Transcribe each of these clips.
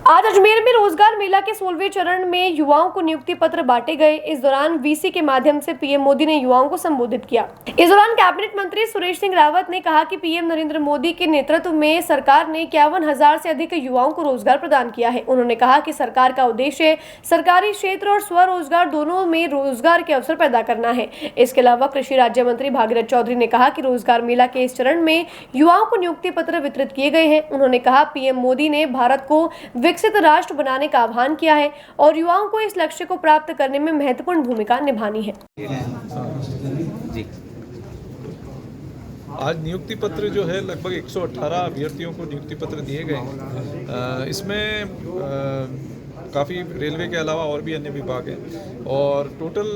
आज अजमेर में रोजगार मेला के 16वें चरण में युवाओं को नियुक्ति पत्र बांटे गए। इस दौरान वीसी के माध्यम से पीएम मोदी ने युवाओं को संबोधित किया। इस दौरान कैबिनेट मंत्री सुरेश सिंह रावत ने कहा कि पीएम नरेंद्र मोदी के नेतृत्व में सरकार ने 51,000 से अधिक युवाओं को रोजगार प्रदान किया है। उन्होंने कहा कि सरकार का उद्देश्य सरकारी क्षेत्र और स्वरोजगार दोनों में रोजगार के अवसर पैदा करना है। इसके अलावा कृषि राज्य मंत्री भागीरथ चौधरी ने कहा कि रोजगार मेला के इस चरण में युवाओं को नियुक्ति पत्र वितरित किए गए हैं। उन्होंने कहा पीएम मोदी ने भारत को विकसित राष्ट्र बनाने का आह्वान किया है और युवाओं को इस लक्ष्य को प्राप्त करने में महत्वपूर्ण भूमिका निभानी है। आज नियुक्ति पत्र जो है लगभग 118 अभ्यर्थियों को नियुक्ति पत्र दिए गए हैं। इसमें काफ़ी रेलवे के अलावा और भी अन्य विभाग हैं और टोटल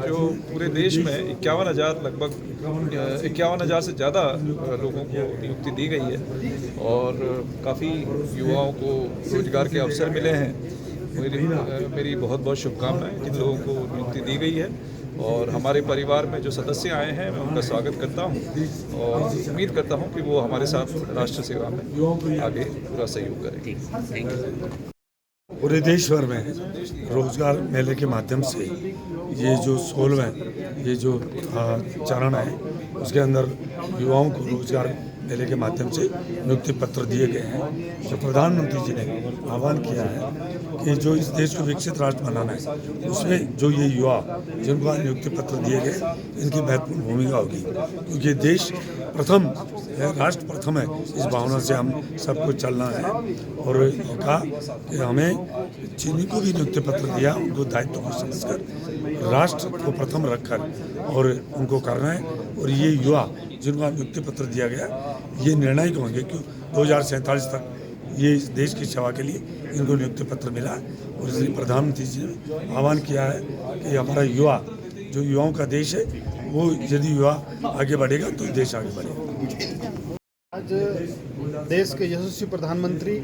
जो पूरे देश में 51,000 लगभग 51,000 से ज़्यादा लोगों को नियुक्ति दी गई है और काफ़ी युवाओं को रोजगार के अवसर मिले हैं। मेरी बहुत बहुत शुभकामनाएं जिन लोगों को नियुक्ति दी गई है और हमारे परिवार में जो सदस्य आए हैं मैं उनका स्वागत करता हूं और उम्मीद करता हूं कि वो हमारे साथ राष्ट्र सेवा में आगे पूरा सहयोग करें। पूरे देश भर में रोजगार मेले के माध्यम से ये जो 16वें ये जो चरण है उसके अंदर युवाओं को रोजगार मेले के माध्यम से नियुक्ति पत्र दिए गए हैं। जो प्रधानमंत्री जी ने आह्वान किया है कि जो इस देश को विकसित राष्ट्र बनाना है उसमें जो ये युवा जिनको नियुक्ति पत्र दिए गए इनकी महत्वपूर्ण भूमिका होगी, क्योंकि देश प्रथम है, राष्ट्र प्रथम है। इस भावना से हम सबको चलना है और कहा कि हमें जिनको भी नियुक्ति पत्र दिया उनको दायित्व को समझकर राष्ट्र को प्रथम रखकर और उनको करना है। और ये युवा जिनको नियुक्ति पत्र दिया गया ये निर्णायक होंगे कि 2047 तक ये इस देश की सेवा के लिए इनको नियुक्ति पत्र मिला और इसलिए प्रधानमंत्री जी ने आह्वान किया है कि हमारा युवा जो युवाओं का देश है वो यदि युवा आगे बढ़ेगा तो देश आगे बढ़ेगा। आज देश के यशस्वी प्रधानमंत्री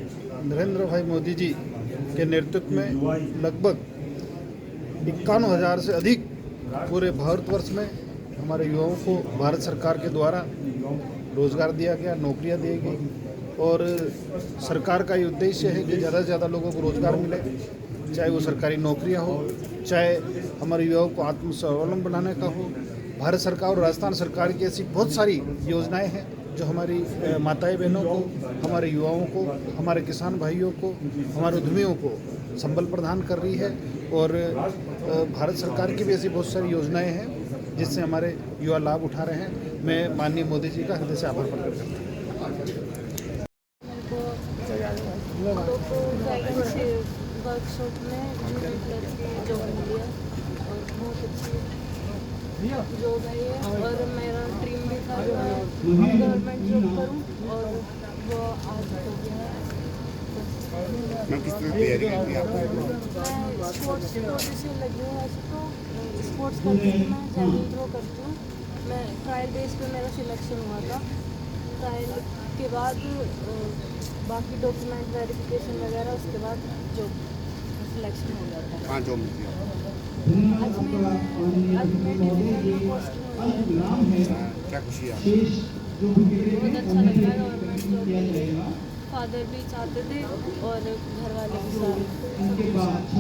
नरेंद्र भाई मोदी जी के नेतृत्व में लगभग 51,000 से अधिक पूरे भारतवर्ष में हमारे युवाओं को भारत सरकार के द्वारा रोजगार दिया गया, नौकरियां दी गई और सरकार का ये उद्देश्य है कि ज़्यादा से ज़्यादा लोगों को रोजगार मिले, चाहे वो सरकारी नौकरियां हो, चाहे हमारे युवाओं को आत्मस्वावलंबन बनाने का हो। भारत सरकार और राजस्थान सरकार की ऐसी बहुत सारी योजनाएं हैं जो हमारी माताएं बहनों को, हमारे युवाओं को, हमारे किसान भाइयों को, हमारे उद्यमियों को संबल प्रदान कर रही है और भारत सरकार की भी ऐसी बहुत सारी योजनाएं हैं जिससे हमारे युवा लाभ उठा रहे हैं। मैं माननीय मोदी जी का हृदय से आभार प्रकट करता हूँ। वर्कशॉप में जॉब मिली है और बहुत अच्छी जॉब है ये और मेरा ड्रीम भी था मैं गवर्नमेंट जॉब करूं और वो आज हो गया है। मैं किस तरह तैयारी करती है आपको? मैं स्पोर्ट्स से लगी हूँ। वैसे तो स्पोर्ट्स करती हूँ, मैं जैवलिन थ्रो करती हूँ। मैं ट्रायल बेस पे मेरा सिलेक्शन हुआ था। ट्रायल के बाद बाकी डॉक्यूमेंट वेरिफिकेशन वगैरह उसके बाद जॉब सिलेक्शन हो गया था। कहाँ जॉब मिलती है? अजमेर में पोस्टिंग हुई है। क्या खुशी है? बहुत अच्छा लगता है गवर्नमेंट जॉब। फादर भी चाहते थे और घर वाले भी सारे।